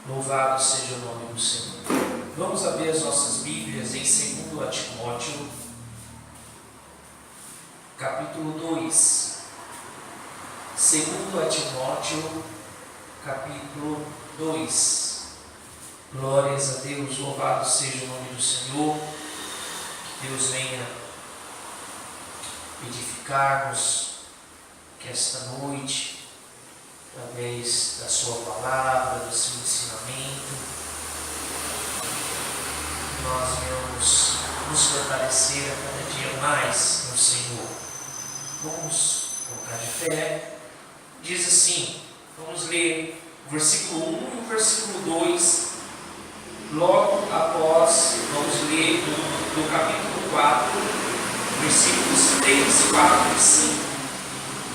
Louvado seja o nome do Senhor. Vamos abrir as nossas Bíblias em 2 Timóteo, capítulo 2. 2 Timóteo, capítulo 2. Glórias a Deus, louvado seja o nome do Senhor. Que Deus venha edificar-nos, que esta noite, através da sua palavra, do seu ensinamento, nós venhamos nos fortalecer a cada dia mais no Senhor. Vamos colocar de pé. Diz assim, vamos ler o versículo 1 e o versículo 2, logo após, vamos ler do capítulo 4, versículos 3, 4 e 5.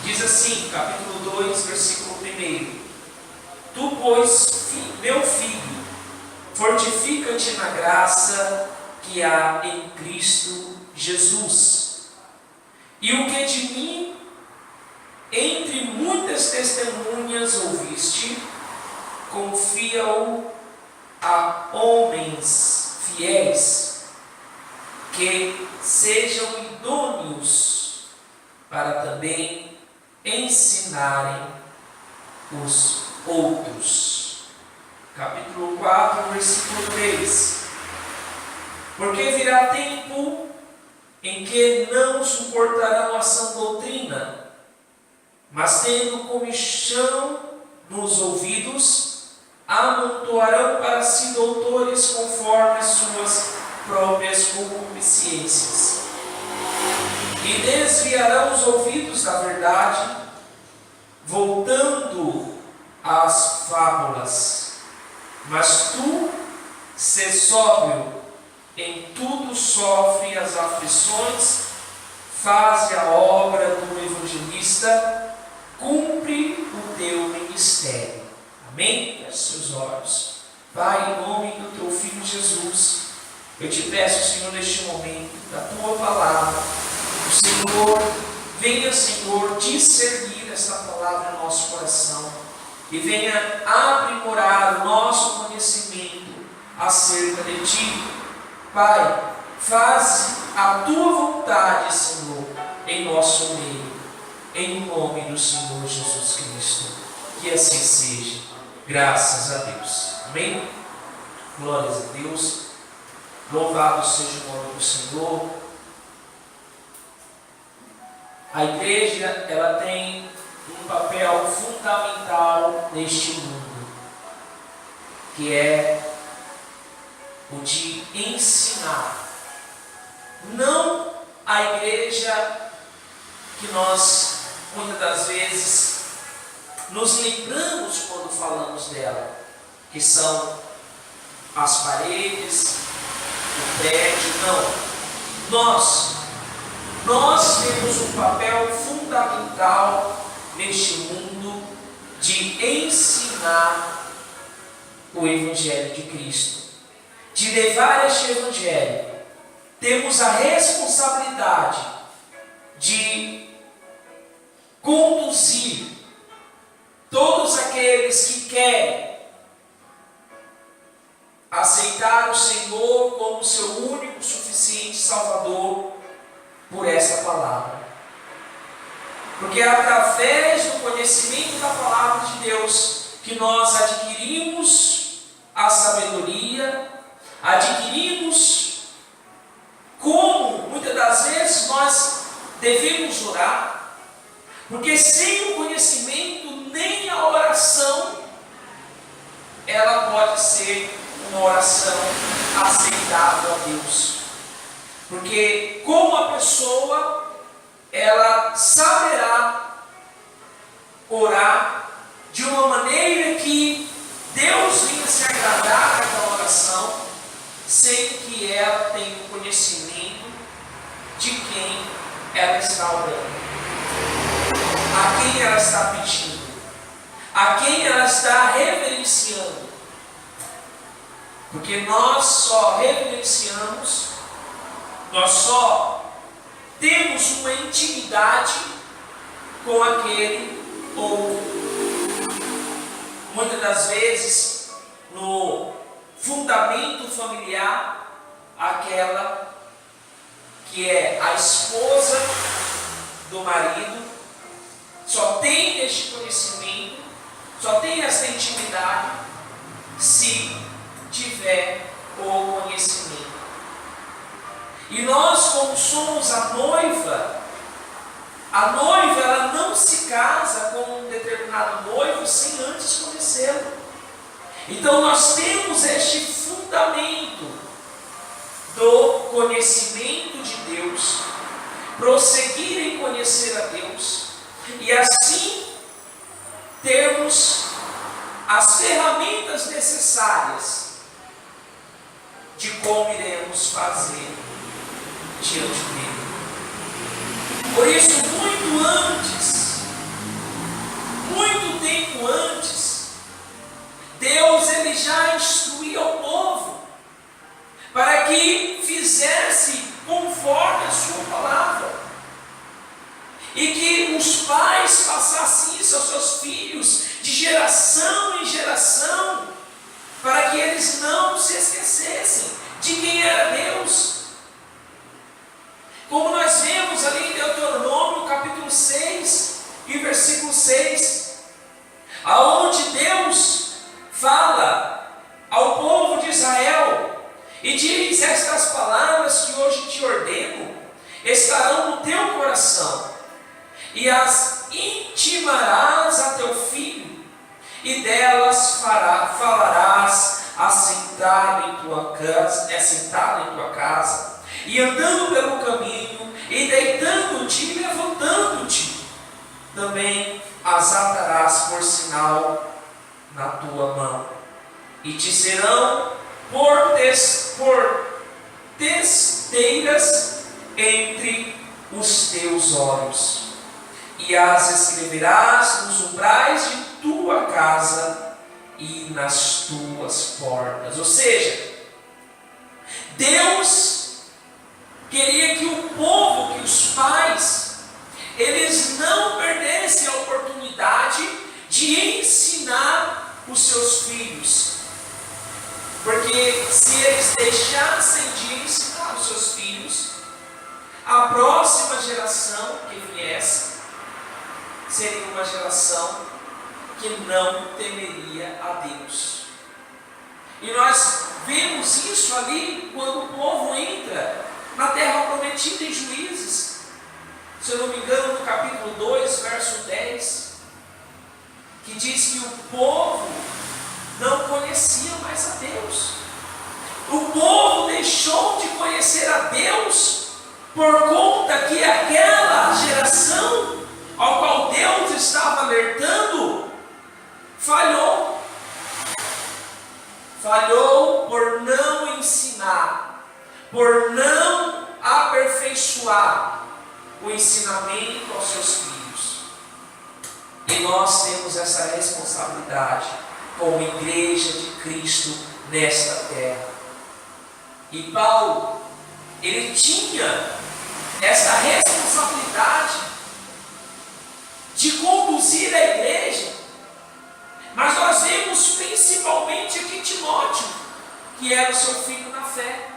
Diz assim, capítulo 2, versículo 1. Tu, pois, meu filho, fortifica-te na graça que há em Cristo Jesus. E o que de mim, entre muitas testemunhas ouviste, confia-o a homens fiéis, que sejam idôneos para também ensinarem os outros. Capítulo 4, versículo 3. Porque virá tempo em que não suportarão a sã doutrina, mas tendo comichão nos ouvidos, amontoarão para si doutores conforme as suas próprias concupiscências, e desviarão os ouvidos da verdade, voltando às fábulas. Mas tu, sê sóbrio, em tudo sofre as aflições, faze a obra do evangelista, cumpre o teu ministério. Amém? Feche seus olhos. Pai, em nome do teu Filho Jesus, eu te peço, Senhor, neste momento, da tua palavra, o Senhor venha, Senhor, discernir essa palavra no nosso coração e venha aprimorar o nosso conhecimento acerca de Ti. Pai, faz a Tua vontade, Senhor, em nosso meio, em nome do Senhor Jesus Cristo. Que assim seja. Graças a Deus. Amém? Glórias a Deus. Louvado seja o nome do Senhor. A igreja, ela tem um papel fundamental neste mundo, que é o de ensinar. Não a igreja que nós, muitas das vezes, nos lembramos quando falamos dela, que são as paredes, o prédio, não. Nós temos um papel fundamental neste mundo de ensinar o Evangelho de Cristo, de levar este Evangelho. Temos a responsabilidade de conduzir todos aqueles que querem aceitar o Senhor como seu único, suficiente Salvador por essa palavra. Porque é através do conhecimento da palavra de Deus que nós adquirimos a sabedoria, adquirimos como, muitas das vezes, nós devemos orar, porque sem o conhecimento, nem a oração, ela pode ser uma oração aceitável a Deus. Porque como a pessoa, ela saberá orar de uma maneira que Deus venha se agradar daquela oração, sem que ela tenha o conhecimento de quem ela está orando, a quem ela está pedindo, a quem ela está reverenciando. Porque nós só reverenciamos, nós só temos uma intimidade com aquele ou muitas das vezes no fundamento familiar, aquela que é a esposa do marido, só tem este conhecimento, só tem essa intimidade, se tiver o conhecimento. E nós, como somos a noiva ela não se casa com um determinado noivo sem antes conhecê-lo. Então nós temos este fundamento do conhecimento de Deus, prosseguir em conhecer a Deus, e assim termos as ferramentas necessárias de como iremos fazer diante dele. Por isso, muito tempo antes, Deus ele já instruía o povo para que fizesse conforme a sua palavra, e que os pais passassem isso aos seus filhos de geração em geração, para que eles não se esquecessem de quem era Deus. Como nós vemos ali em Deuteronômio capítulo 6 e versículo 6, aonde Deus fala ao povo de Israel e diz: estas palavras que hoje te ordeno estarão no teu coração, e as intimarás a teu filho, e delas falarás assentado em tua casa, e andando pelo caminho, e deitando-te e levantando-te, também as atarás por sinal na tua mão, e te serão por testeiras entre os teus olhos, e as escreverás nos umbrais de tua casa e nas tuas portas. Ou seja, Deus queria que o povo, que os pais, eles não perdessem a oportunidade de ensinar os seus filhos. Porque se eles deixassem de ensinar os seus filhos, a próxima geração que viesse seria uma geração que não temeria a Deus. E nós vemos isso ali quando o povo entra na terra prometida em Juízes, se eu não me engano, no capítulo 2, verso 10, que diz que o povo não conhecia mais a Deus. O povo deixou de conhecer a Deus por conta que aquela geração ao qual Deus estava alertando falhou. Falhou por não ensinar, por não aperfeiçoar o ensinamento aos seus filhos. E nós temos essa responsabilidade como igreja de Cristo nesta terra. E Paulo, ele tinha essa responsabilidade de conduzir a igreja, mas nós vemos principalmente aqui Timóteo, que era o seu filho na fé,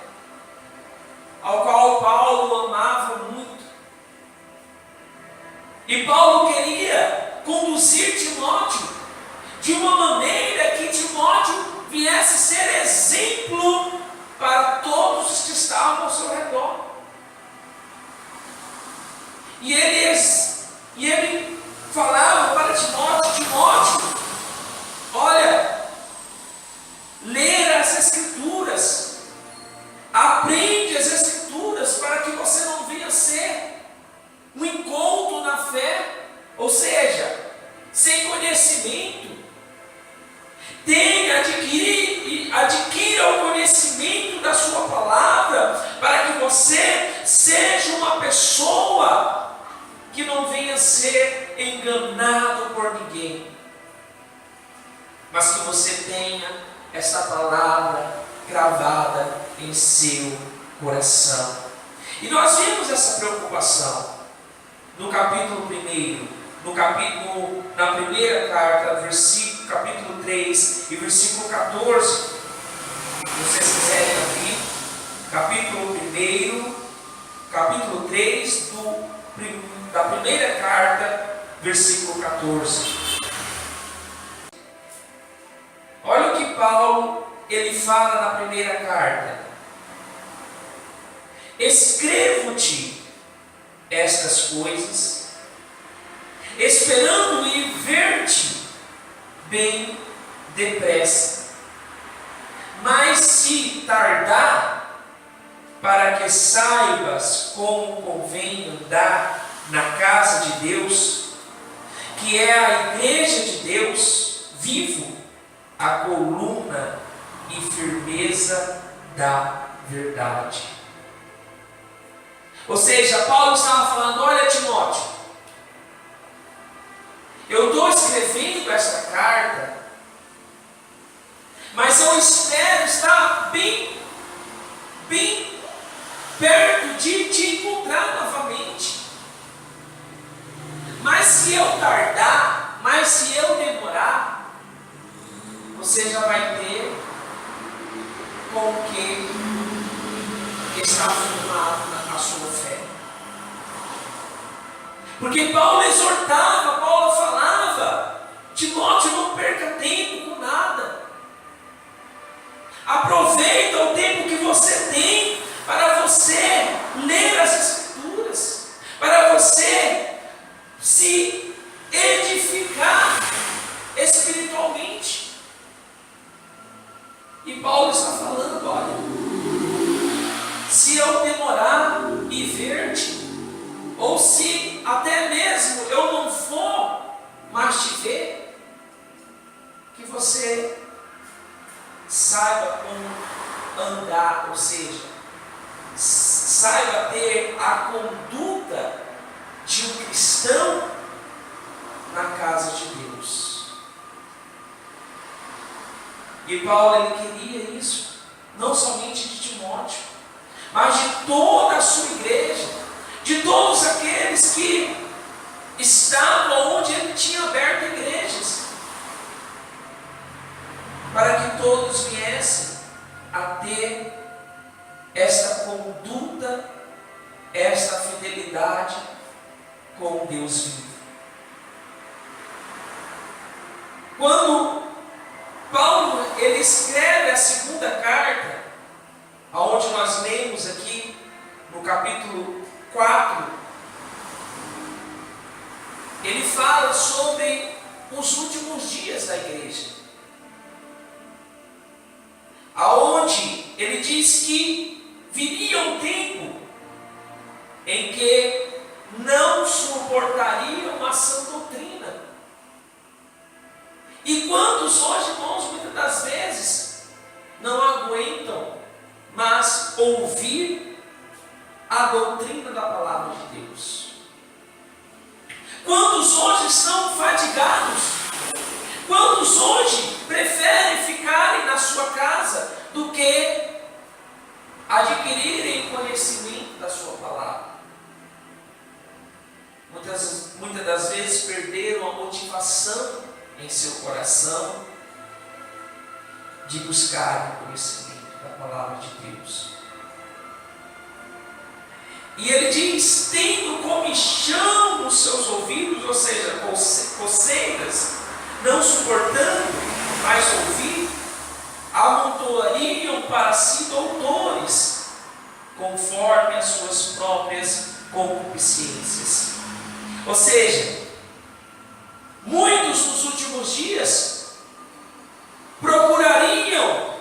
ao qual Paulo amava muito. E Paulo queria conduzir Timóteo de uma maneira que Timóteo viesse ser exemplo para todos os que estavam ao seu redor. E ele falava para Timóteo, olha, ler as Escrituras, aprende as Escrituras para que você não venha ser um encontro na fé, ou seja, sem conhecimento. Adquira o conhecimento da sua palavra, para que você seja uma pessoa que não venha ser enganado por ninguém, mas que você tenha essa palavra gravada em seu coração. E nós vimos essa preocupação no capítulo 1, na primeira carta, capítulo 3 e versículo 14. Se vocês quiserem abrir, capítulo 1, capítulo 3 da primeira carta, versículo 14. Olha o que Paulo ele fala na primeira carta: escrevo-te estas coisas, esperando ir ver-te bem depressa. Mas se tardar, para que saibas como convém andar na casa de Deus, que é a igreja de Deus vivo, a coluna e firmeza da verdade. Ou seja, Paulo estava falando: olha, Timóteo, eu estou escrevendo esta carta, mas eu espero estar bem perto de te encontrar novamente. Mas se eu tardar, mas se eu demorar, você já vai ter com o que está firmado na sua fé. Porque Paulo exortava, Paulo falava: Timóteo, não perca tempo com nada. Aproveita o tempo que você tem para você ler as Escrituras, para você se edificar espiritualmente. E Paulo está falando: olha, se eu demorar e ver-te, ou se até mesmo eu não for mais te ver, que você saiba como andar, ou seja, saiba ter a conduta de um cristão na casa de Deus. E Paulo ele queria isso, não somente de Timóteo, mas de toda a sua igreja, de todos aqueles que estavam onde ele tinha aberto igrejas, para que todos viessem a ter esta conduta, esta fidelidade com Deus vivo. Quando Paulo ele escreve a segunda carta, aonde nós lemos aqui no capítulo 4, ele fala sobre os últimos dias da igreja, aonde ele diz que viria um tempo em que não suportariam a sã doutrina. E quantos hoje, irmãos, muitas das vezes não aguentam mais ouvir a doutrina da palavra de Deus? Quantos hoje estão fatigados? Quantos hoje preferem ficarem na sua casa do que adquirirem conhecimento da sua palavra? Muitas das vezes perderam a motivação em seu coração de buscar o conhecimento da palavra de Deus. E ele diz: tendo comichão nos seus ouvidos, ou seja, coceiras, não suportando mais ouvir, amontoariam para si doutores, conforme as suas próprias concupiscências. Ou seja, muitos nos últimos dias procurariam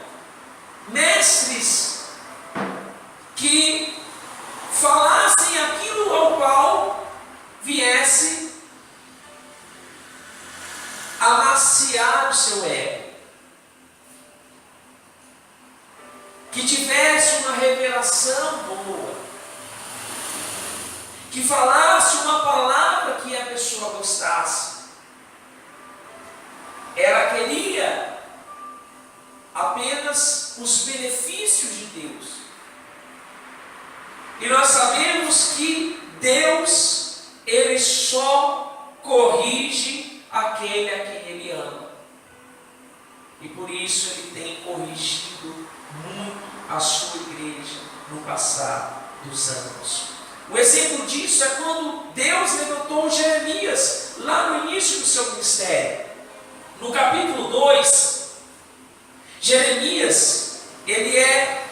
mestres que falassem aquilo ao qual viesse amaciar o seu ego, que tivesse uma revelação boa, que falasse uma palavra que a pessoa gostasse. Ela queria apenas os benefícios de Deus. E nós sabemos que Deus, Ele só corrige aquele a quem Ele ama. por isso Ele tem corrigido muito a sua igreja no passar dos anos. O exemplo disso é quando Deus levantou Jeremias, lá no início do seu ministério. No capítulo 2, Jeremias, ele é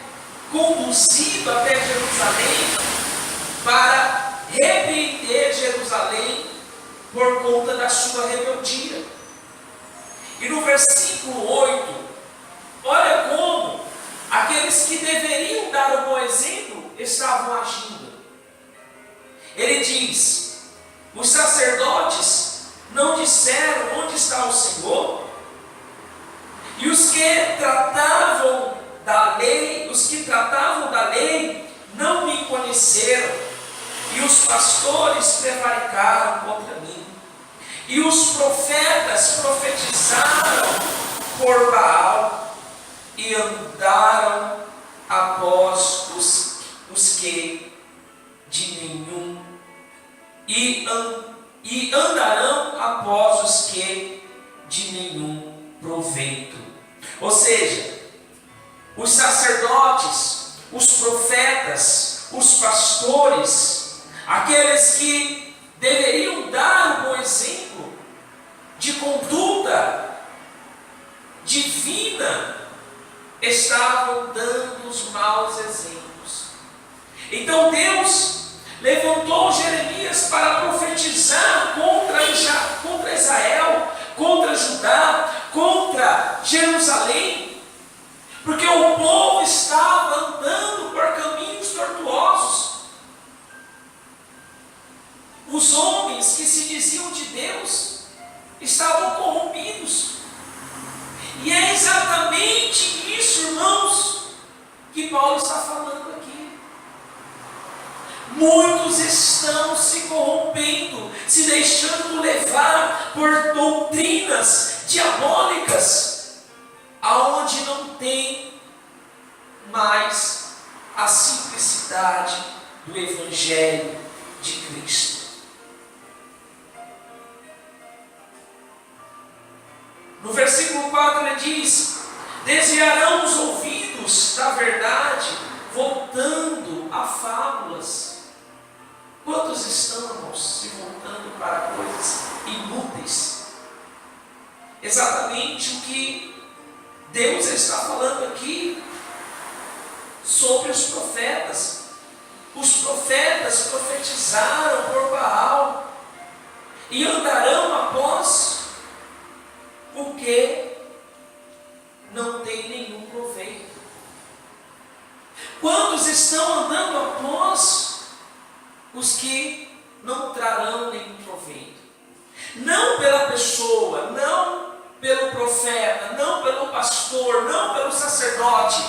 conduzido até Jerusalém para repreender Jerusalém por conta da sua rebeldia. E no versículo 8, olha como aqueles que deveriam dar o bom exemplo estavam agindo. Ele diz: os sacerdotes não disseram onde está o Senhor, e os que tratavam da lei, não me conheceram, e os pastores prevaricaram contra mim, e os profetas profetizaram por Baal, e andaram após os que de nenhum, e andarão após os que de nenhum proveito. Ou seja, os sacerdotes, os profetas, os pastores, aqueles que deveriam dar o bom exemplo de conduta divina, estavam dando os maus exemplos. Então Deus levantou Jeremias para profetizar contra Israel, contra Judá, contra Jerusalém, porque o povo estava andando por caminhos tortuosos. Os homens que se diziam de Deus estavam corrompidos. E é exatamente isso, irmãos, que Paulo está falando aqui. Muitos estão se corrompendo, se deixando levar por doutrinas diabólicas, aonde não tem mais a simplicidade do Evangelho de Cristo. No versículo 4 ele diz: desviarão os ouvidos da verdade, voltando a fábulas. Quantos estão, irmãos, se voltando para coisas inúteis? Exatamente o que Deus está falando aqui sobre os profetas. Os profetas profetizaram por Baal e andarão após o que não tem nenhum proveito. Quantos estão andando após os que não trarão nenhum proveito? Não pela pessoa, não pelo profeta, não pelo pastor, não pelo sacerdote,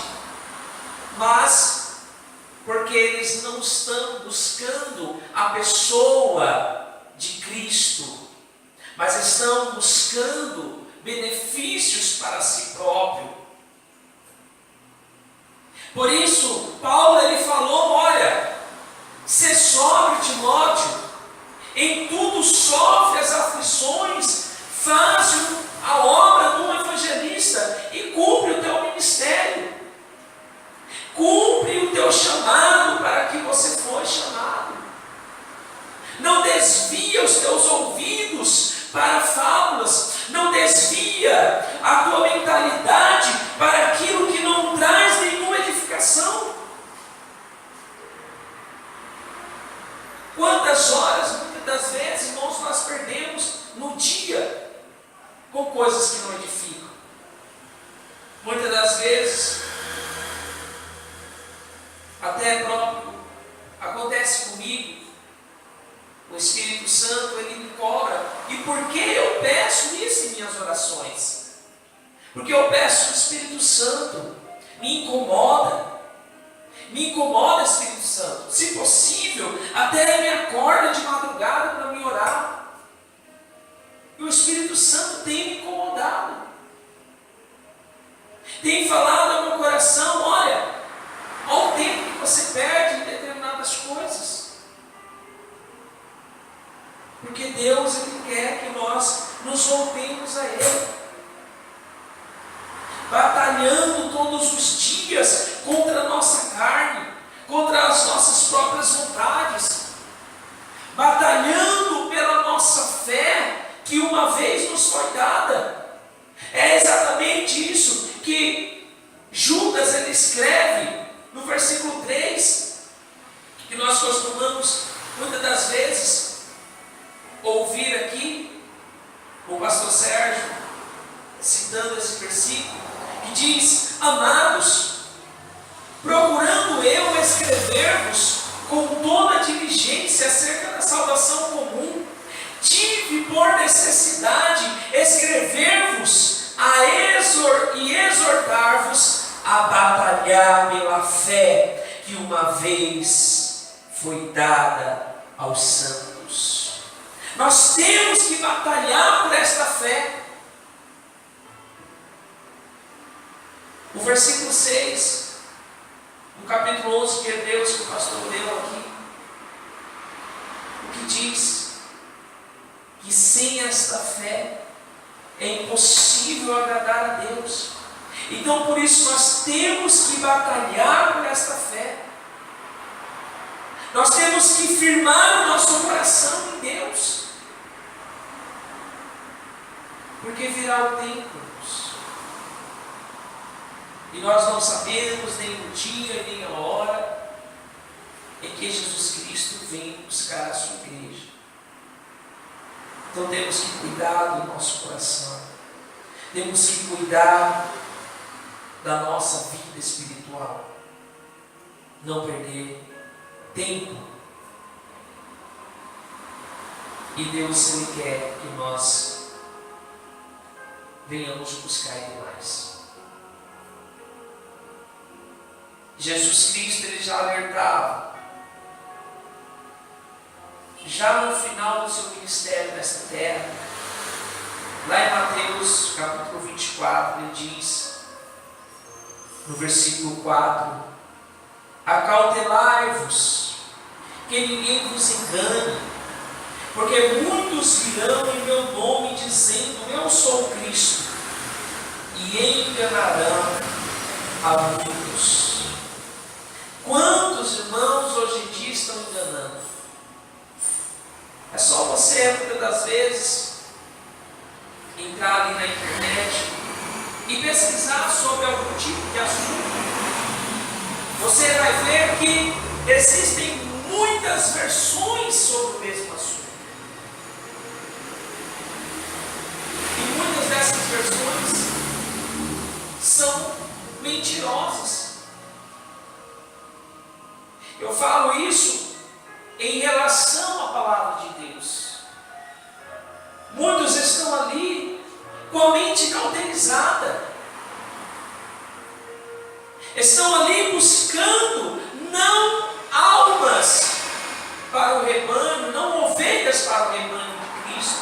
mas porque eles não estão buscando a pessoa de Cristo, mas estão buscando benefícios para si próprio. Por isso, Paulo ele falou: olha, sê sóbrio, Timóteo, em tudo sofre as aflições, faz a obra de um evangelista e cumpre o teu ministério, cumpre o teu chamado para que você foi chamado. Não desvia os teus ouvidos para fábulas, não desvia a tua mentalidade para aquilo que não traz nenhuma edificação. Quantas horas, muitas das vezes, irmãos, nós perdemos no dia com coisas que não edificam? Muitas das vezes, até próprio, acontece comigo, o Espírito Santo, ele me cobra. E por que eu peço isso em minhas orações? Porque eu peço que o Espírito Santo me incomoda, Espírito Santo. Se possível, até me acorda de madrugada para me orar. E o Espírito Santo tem me incomodado, tem falado ao meu coração: olha, olha o tempo que você perde em determinadas coisas. Porque Deus ele quer que nós nos voltemos a Ele. batalhando todos os dias contra a nossa carne, contra as nossas próprias vontades, batalhando pela nossa fé que uma vez nos foi dada. É exatamente isso que Judas ele escreve no versículo 3, que nós costumamos muitas das vezes ouvir aqui o pastor Sérgio citando esse versículo, que diz: amados, procurando eu escrever-vos com toda a diligência acerca da salvação comum, tive por necessidade escrever-vos e exortar-vos a batalhar pela fé que uma vez foi dada aos santos. Nós temos que batalhar por esta fé. O versículo 6, no capítulo 11 de Hebreus, que o pastor leu aqui, o que diz? Que sem esta fé é impossível agradar a Deus. Então por isso nós temos que batalhar por esta fé. Nós temos que firmar o nosso coração em Deus. Porque virá o tempo, irmãos, e nós não sabemos nem o dia nem a hora em que Jesus Cristo vem buscar a sua igreja. Então temos que cuidar do nosso coração, temos que cuidar da nossa vida espiritual, não perder tempo. E Deus, Ele quer que nós venhamos buscar Ele mais. Jesus Cristo, Ele já alertava, já no final do seu ministério nesta terra, lá em Mateus capítulo 24, Ele diz, no versículo 4, acautelai-vos, que ninguém vos engane, porque muitos virão em meu nome dizendo, eu sou o Cristo, e enganarão a muitos. Quantos irmãos hoje em dia estão enganando? É só você, muitas das vezes, entrar ali na internet e pesquisar sobre algum tipo de assunto. Você vai ver que existem muitas versões sobre o mesmo assunto. E muitas dessas versões são mentirosas. Eu falo isso em relação à palavra de Deus. Muitos estão ali com a mente cauterizada. Estão ali buscando não almas para o rebanho, não ovelhas para o rebanho de Cristo,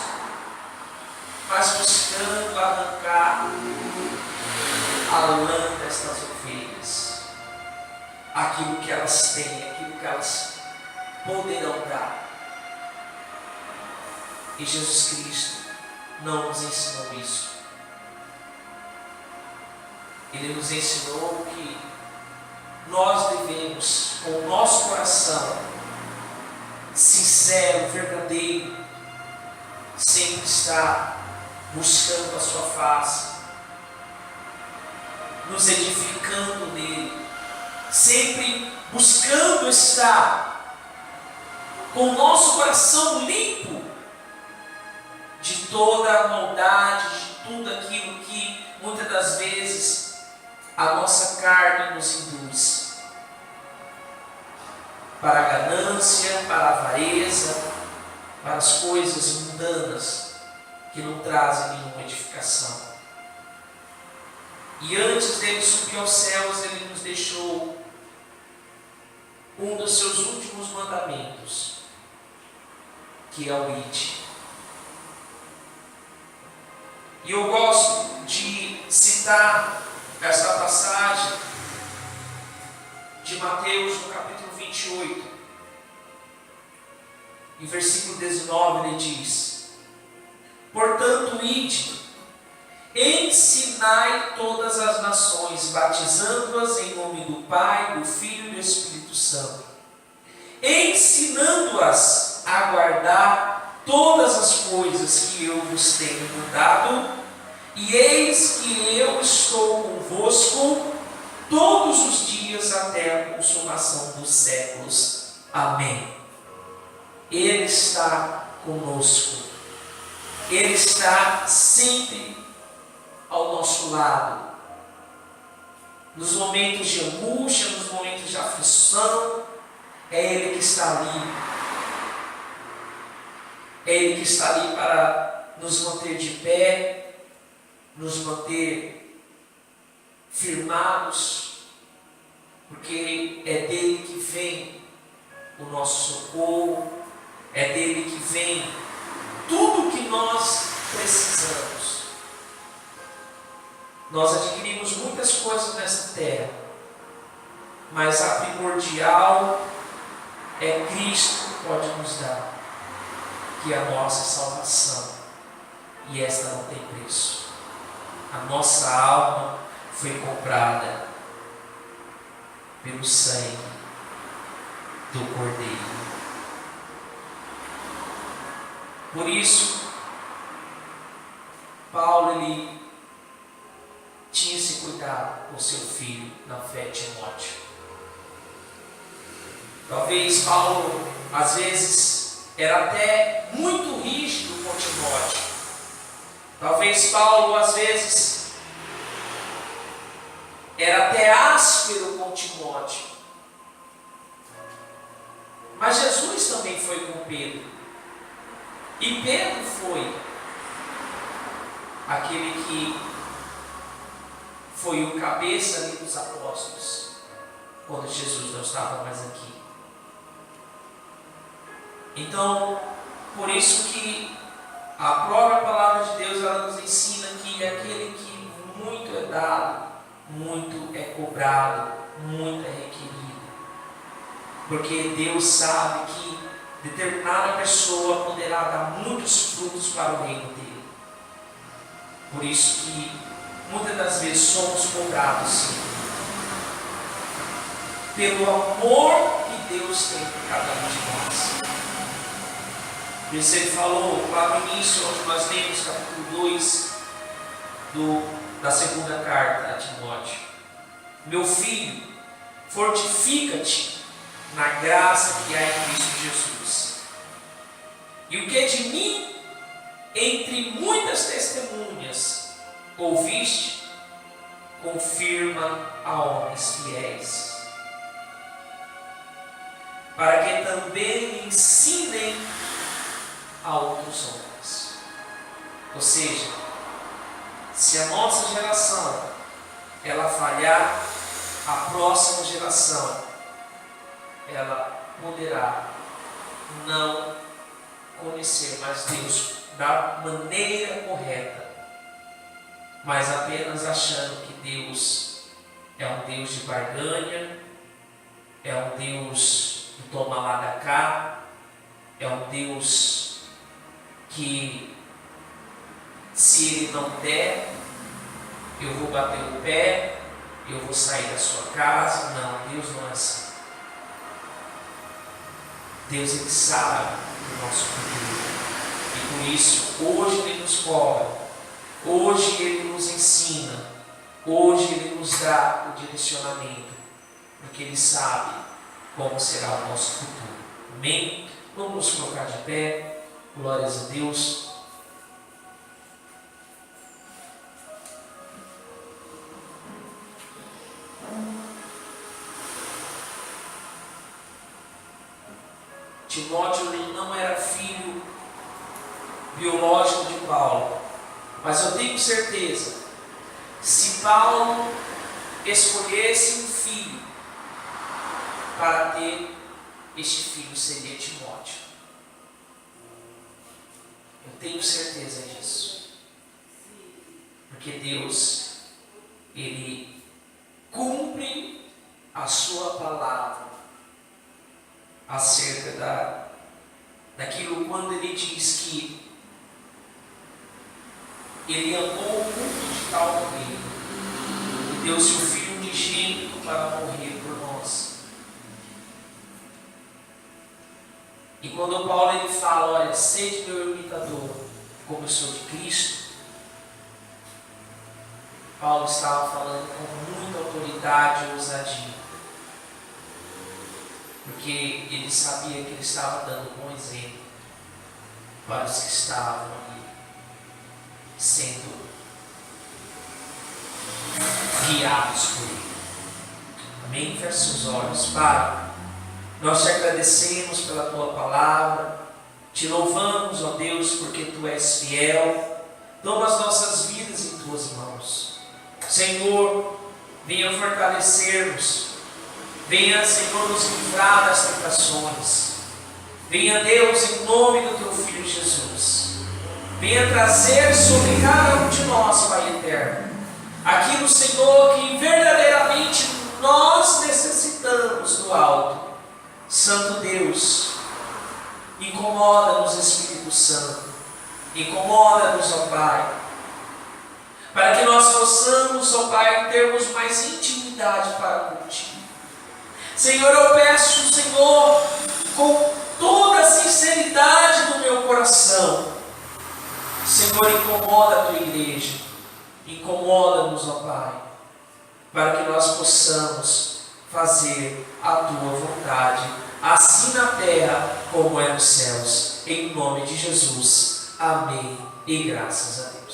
mas buscando arrancar a lã destas ovelhas, aquilo que elas têm, aquilo que elas poderão dar. E Jesus Cristo não nos ensinou isso. Ele nos ensinou que nós devemos, com o nosso coração sincero, verdadeiro, sempre estar buscando a sua face, nos edificando nele, sempre buscando estar com o nosso coração limpo de toda a maldade, de tudo aquilo que muitas das vezes a nossa carne nos induz para a ganância, para a avareza, para as coisas mundanas que não trazem nenhuma edificação. E antes dele subir aos céus, ele nos deixou um dos seus últimos mandamentos, que é o ide. E eu gosto de citar essa passagem de Mateus, no capítulo 28, em versículo 19, ele diz: portanto, ide ensinai todas as nações, batizando-as em nome do Pai, do Filho e do Espírito Santo, ensinando-as a guardar todas as coisas que eu vos tenho mandado, e eis que eu estou convosco todos os dias até a consumação dos séculos. Amém. Ele está conosco. Ele está sempre ao nosso lado. Nos momentos de angústia, nos momentos de aflição, é Ele que está ali. É Ele que está ali para nos manter de pé, nos manter firmados, porque é dele que vem o nosso socorro, é dele que vem tudo o que nós precisamos. Nós adquirimos muitas coisas nessa terra, mas a primordial é Cristo que pode nos dar, que é a nossa salvação, e esta não tem preço. A nossa alma foi comprada pelo sangue do Cordeiro. Por isso, Paulo ele tinha esse cuidado com seu filho na fé, Timóteo. Talvez Paulo, às vezes, era até muito rígido com Timóteo. Talvez Paulo, às vezes, era até áspero com Timóteo. Mas Jesus também foi com Pedro. E Pedro foi aquele que foi o cabeça ali dos apóstolos, quando Jesus não estava mais aqui. Então, por isso que a própria palavra de Deus, ela nos ensina que aquele que muito é dado, muito é cobrado, muito é requerido. Porque Deus sabe que determinada pessoa poderá dar muitos frutos para o reino dele. Por isso que muitas das vezes somos cobrados, sim, pelo amor que Deus tem por cada um de nós. Por isso ele falou lá no início, onde nós lemos capítulo 2 da segunda carta a Timóteo: meu filho, fortifica-te na graça que há em Cristo Jesus. E o que de mim, entre muitas testemunhas, ouviste, confirma a homens fiéis, para que também ensinem a outros homens. Ou seja, se a nossa geração ela falhar, a próxima geração ela poderá não conhecer mais Deus da maneira correta, mas apenas achando que Deus é um Deus de barganha, é um Deus do toma lá da cá, é um Deus que, se Ele não der, eu vou bater o pé, eu vou sair da sua casa. Não, Deus não é assim. Deus, Ele sabe do nosso futuro, e por isso hoje Ele nos cobra, hoje Ele nos ensina, hoje Ele nos dá o direcionamento, porque Ele sabe como será o nosso futuro. Amém? Vamos nos colocar de pé. Glórias a Deus. Timóteo não era filho biológico de Paulo, mas eu tenho certeza, se Paulo escolhesse um filho para ter, este filho seria Timóteo. Eu tenho certeza disso, porque Deus, Ele cumpre a sua palavra acerca daquilo, quando Ele diz que Ele amou o mundo unigênito para morrer por nós. E quando Paulo ele fala, olha, sede meu imitador, como eu sou de Cristo, Paulo estava falando com muita autoridade e ousadia, porque ele sabia que ele estava dando um bom exemplo para os que estavam ali sendo guiados por ele. Amém? Feche seus olhos. Pai, nós te agradecemos pela tua palavra, te louvamos, ó Deus, porque tu és fiel. Toma as nossas vidas em tuas mãos. Senhor, venha fortalecer-nos, venha, Senhor, nos livrar das tentações. Venha, Deus, em nome do teu Filho Jesus, venha trazer sobre cada um de nós, Pai eterno, aquilo, Senhor, que verdadeiramente nós necessitamos do alto. Santo Deus, incomoda-nos, Espírito Santo, incomoda-nos, ó Pai, para que nós possamos, ó Pai, termos mais intimidade para contigo. Senhor, eu peço, Senhor, com toda a sinceridade do meu coração, Senhor, incomoda a tua igreja, incomoda-nos, ó Pai, para que nós possamos fazer a tua vontade, assim na terra como é nos céus. Em nome de Jesus. Amém. E graças a Deus.